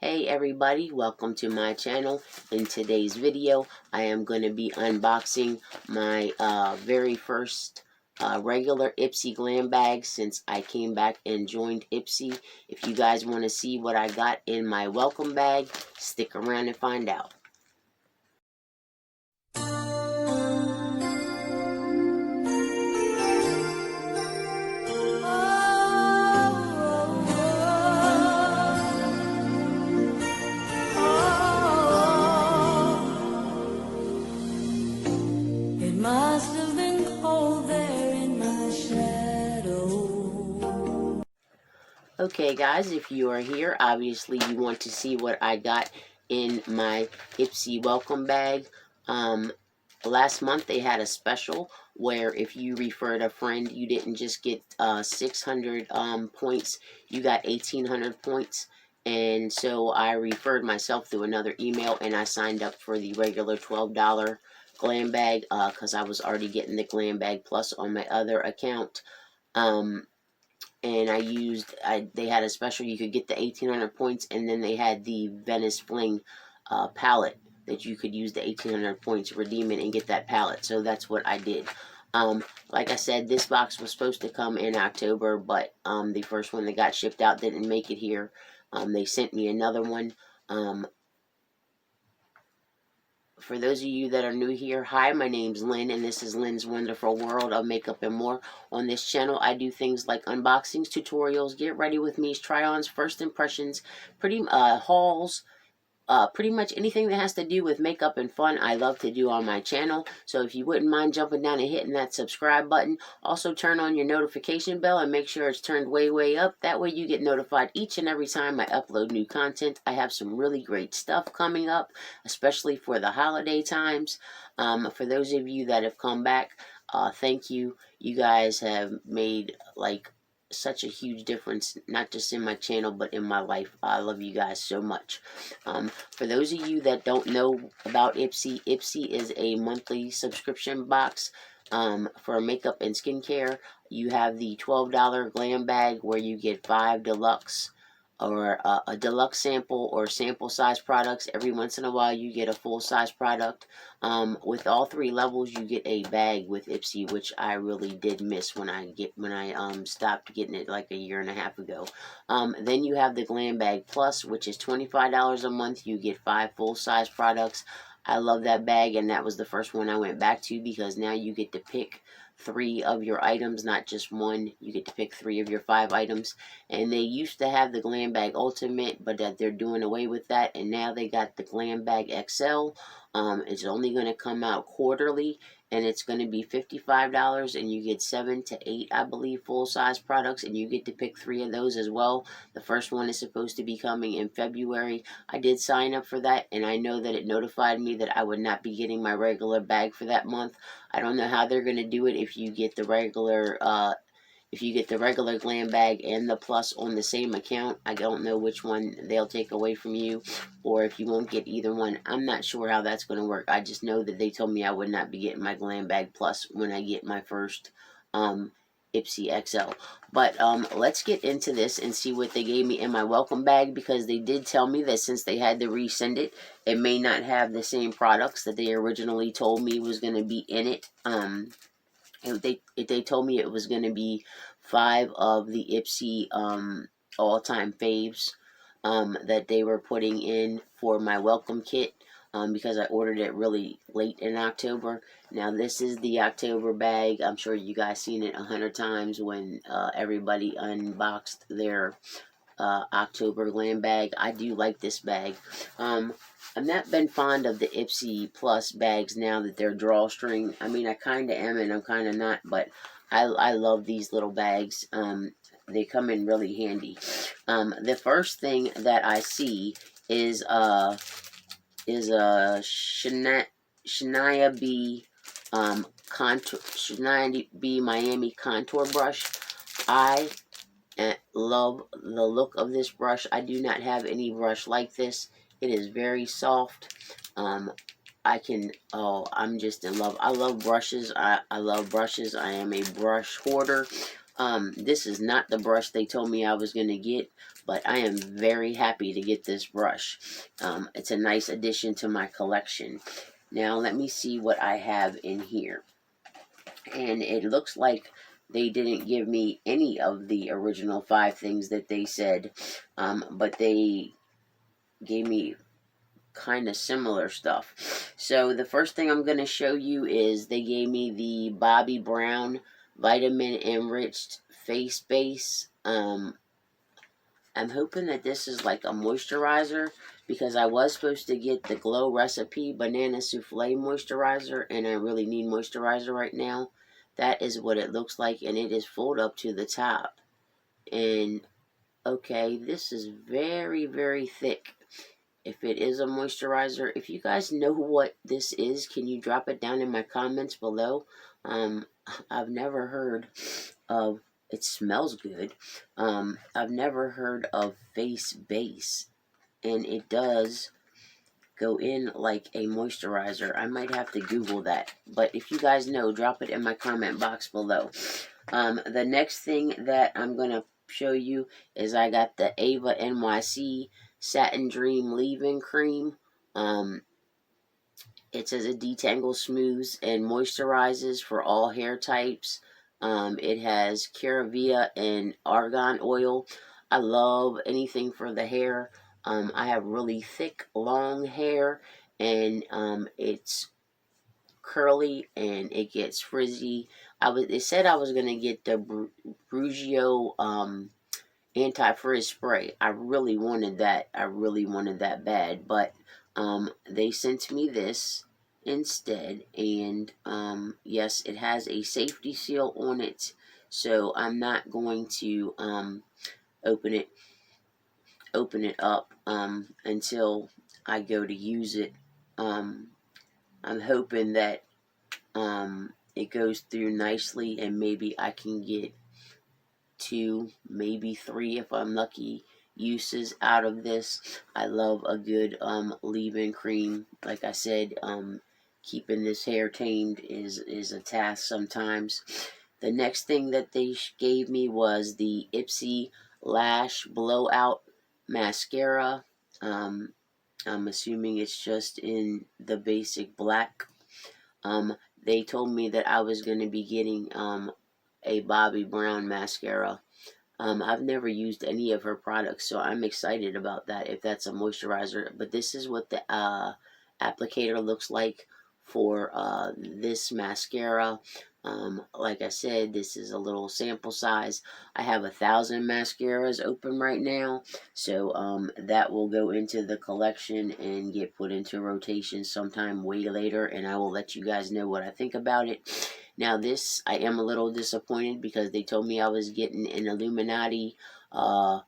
Hey everybody, welcome to my channel. In today's video, I am going to be unboxing my very first regular Ipsy Glam bag since I came back and joined Ipsy. If you guys want to see what I got in my welcome bag, stick around and find out. Must have been cold there in my shadow. Okay guys, if you are here, obviously you want to see what I got in my Ipsy welcome bag. Last month they had a special where if you referred a friend, you didn't just get 600 points, you got 1,800 points. And so I referred myself through another email and I signed up for the regular $12 Glam bag because I was already getting the Glam bag plus on my other account. And they had a special, you could get the 1,800 points, and then they had the Venice Fling palette that you could use the 1,800 points, redeem it, and get that palette. So that's what I did. Like I said, this box was supposed to come in October, but the first one that got shipped out didn't make it here. They sent me another one. For those of you that are new here, hi, my name's Lynn, and this is Lynn's Wonderful World of Makeup and More. On this channel, I do things like unboxings, tutorials, get ready with me's, try-ons, first impressions, hauls, pretty much anything that has to do with makeup and fun, I love to do on my channel. So if you wouldn't mind jumping down and hitting that subscribe button, also turn on your notification bell and make sure it's turned way up. That way you get notified each and every time I upload new content. I have some really great stuff coming up, especially for the holiday times. For those of you that have come back, thank you. You guys have made such a huge difference, not just in my channel, but in my life. I love you guys so much. For those of you that don't know about Ipsy, Ipsy is a monthly subscription box for makeup and skincare. You have the $12 Glam bag where you get 5 deluxe or a deluxe sample or sample size products. Every once in a while you get a full size product. With all 3 levels you get a bag with Ipsy, which I really did miss when I stopped getting it like a year and a half ago. Then you have the Glam Bag Plus, which is $25 a month. You get 5 full size products. I love that bag, and that was the first one I went back to because now you get to pick 3 of your items, not just one. You get to pick 3 of your 5 items. And they used to have the Glam Bag Ultimate, but that they're doing away with that, and now they got the Glam Bag XL. It's only going to come out quarterly, and it's going to be $55, and you get 7 to 8, I believe, full-size products, and you get to pick 3 of those as well. The first one is supposed to be coming in February. I did sign up for that, and I know that it notified me that I would not be getting my regular bag for that month. I don't know how they're going to do it if you get the regular Glam bag and the Plus on the same account. I don't know which one they'll take away from you, or if you won't get either one. I'm not sure how that's going to work. I just know that they told me I would not be getting my Glam bag Plus when I get my first Ipsy XL. But let's get into this and see what they gave me in my welcome bag, because they did tell me that since they had to resend it, it may not have the same products that they originally told me was going to be in it. They told me it was going to be 5 of the Ipsy all-time faves that they were putting in for my welcome kit, because I ordered it really late in October. Now this is the October bag. I'm sure you guys seen it 100 times when everybody unboxed their October Glam bag. I do like this bag. I've not been fond of the Ipsy Plus bags now that they're drawstring. I mean, I kind of am and I'm kind of not, but I love these little bags. They come in really handy. The first thing that I see is a Shania B Shania B Miami contour brush. I love the look of this brush. I do not have any brush like this. It is very soft. I'm just in love. I love brushes. I love brushes. I am a brush hoarder. This is not the brush they told me I was going to get, but I am very happy to get this brush. It's a nice addition to my collection. Now let me see what I have in here. And it looks like they didn't give me any of the original 5 things that they said, but they gave me kind of similar stuff. So the first thing I'm going to show you is they gave me the Bobbi Brown vitamin enriched face base. I'm hoping that this is like a moisturizer, because I was supposed to get the Glow Recipe Banana Souffle moisturizer, and I really need moisturizer right now. That is what it looks like, and it is full up to the top. And okay, this is very, very thick. If it is a moisturizer, if you guys know what this is, can you drop it down in my comments below? I've never heard of, it smells good. I've never heard of face base, and it does go in like a moisturizer. I might have to Google that, but if you guys know, drop it in my comment box below. The next thing that I'm going to show you is I got the Ava NYC Satin Dream Leave-In Cream. It says it detangles, smooths, and moisturizes for all hair types. It has Caravia and argan oil. I love anything for the hair. I have really thick, long hair, and it's curly and it gets frizzy. It said I was gonna get the Brugio anti-frizz spray. I really wanted that. I really wanted that bad, but they sent me this instead, and yes, it has a safety seal on it, so I'm not going to open it up until I go to use it. I'm hoping that it goes through nicely, and maybe I can get 2, maybe 3 if I'm lucky uses out of this. I love a good leave-in cream. Like I said, keeping this hair tamed is a task sometimes. The next thing that they gave me was the Ipsy Lash Blowout Mascara. I'm assuming it's just in the basic black. They told me that I was going to be getting a Bobbi Brown mascara. I've never used any of her products, so I'm excited about that, if that's a moisturizer. But this is what the applicator looks like for this mascara. Like I said, this is a little sample size. I have 1,000 mascaras open right now, so that will go into the collection and get put into rotation sometime way later, and I will let you guys know what I think about it. Now this, I am a little disappointed because they told me I was getting an Illuminati 4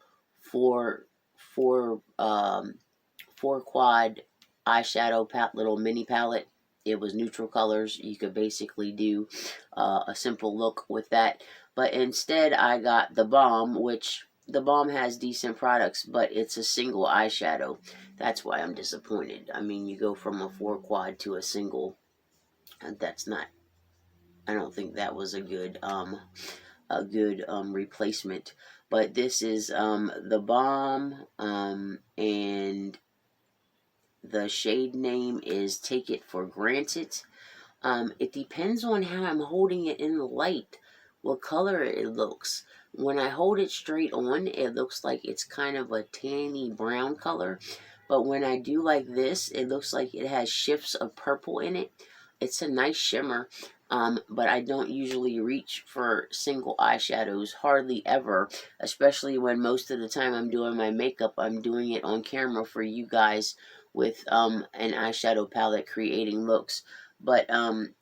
quad eyeshadow little mini palette. It was neutral colors. You could basically do a simple look with that. But instead I got the Balm, which the Balm has decent products, but it's a single eyeshadow. That's why I'm disappointed. I mean, you go from a 4 quad to a single, and that's not, I don't think that was a good replacement. But this is the Balm, and the shade name is Take It for Granted. It depends on how I'm holding it in the light, what color it looks. When I hold it straight on, it looks like it's kind of a tanny brown color. But when I do like this, it looks like it has shifts of purple in it. It's a nice shimmer, but I don't usually reach for single eyeshadows, hardly ever, especially when most of the time I'm doing my makeup, I'm doing it on camera for you guys with an eyeshadow palette creating looks. But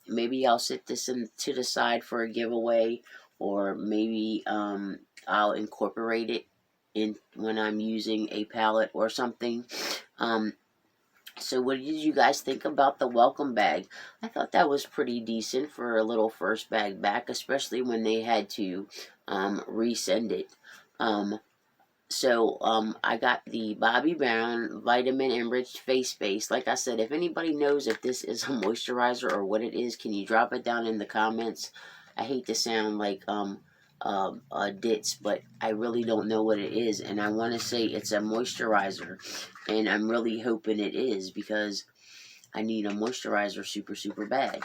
maybe I'll set this to the side for a giveaway, or maybe I'll incorporate it in when I'm using a palette or something. So what did you guys think about the welcome bag? I thought that was pretty decent for a little first bag back, especially when they had to resend it. I got the Bobbi Brown Vitamin Enriched Face Base. Like I said, if anybody knows if this is a moisturizer or what it is, can you drop it down in the comments? I hate to sound like Dits, but I really don't know what it is, and I want to say it's a moisturizer, and I'm really hoping it is because I need a moisturizer super bad.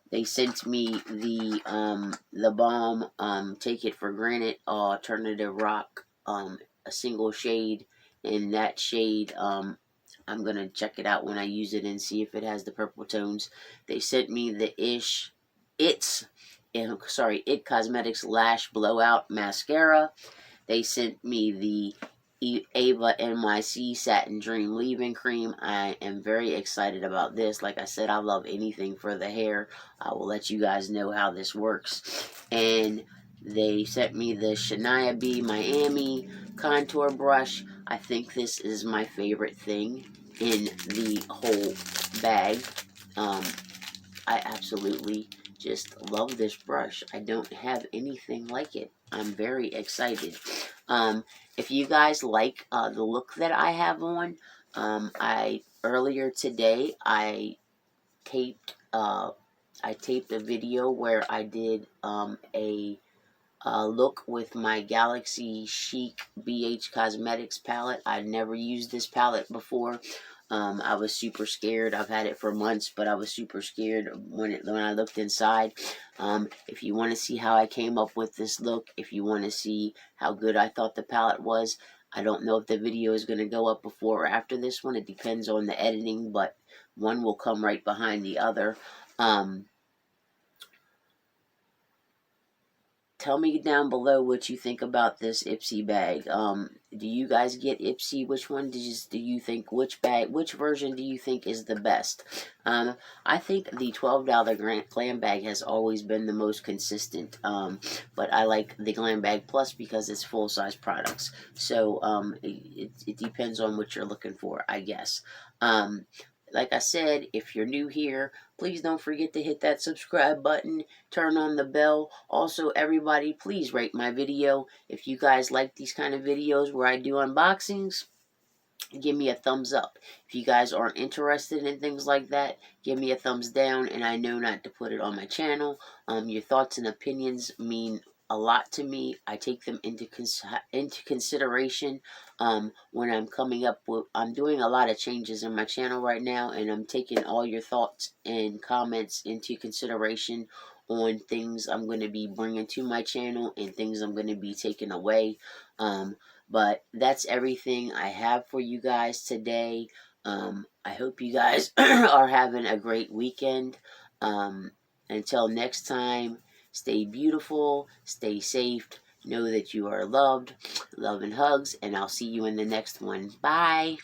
They sent me the balm, Take It for Granted Alternative Rock, a single shade. In that shade, I'm gonna check it out when I use it and see if it has the purple tones. They sent me the It Cosmetics Lash Blowout Mascara. They sent me the Ava NYC Satin Dream Leave-In Cream. I am very excited about this. Like I said, I love anything for the hair. I will let you guys know how this works. And they sent me the Shania B Miami Contour Brush. I think this is my favorite thing in the whole bag. I absolutely just love this brush. I don't have anything like it. I'm very excited. If you guys like the look that I have on, earlier today taped I taped a video where I did a look with my Galaxy Chic BH Cosmetics palette. I'd never used this palette before. I was super scared. I've had it for months, but I was super scared when I looked inside. If you want to see how I came up with this look, if you want to see how good I thought the palette was, I don't know if the video is going to go up before or after this one. It depends on the editing, but one will come right behind the other. Tell me down below what you think about this Ipsy bag. Do you guys get Ipsy? Which one do you think, which version do you think is the best? I think the $12 Glam bag has always been the most consistent. But I like the Glam bag Plus because it's full-size products. So, it depends on what you're looking for, I guess. Like I said, if you're new here, please don't forget to hit that subscribe button, turn on the bell. Also, everybody, please rate my video. If you guys like these kind of videos where I do unboxings, give me a thumbs up. If you guys aren't interested in things like that, give me a thumbs down, and I know not to put it on my channel. Your thoughts and opinions mean a lot to me. I take them into consideration when I'm coming up with. I'm doing a lot of changes in my channel right now, and I'm taking all your thoughts and comments into consideration on things I'm going to be bringing to my channel and things I'm going to be taking away. But that's everything I have for you guys today. I hope you guys are having a great weekend. Until next time, stay beautiful, stay safe, know that you are loved, love and hugs, and I'll see you in the next one. Bye.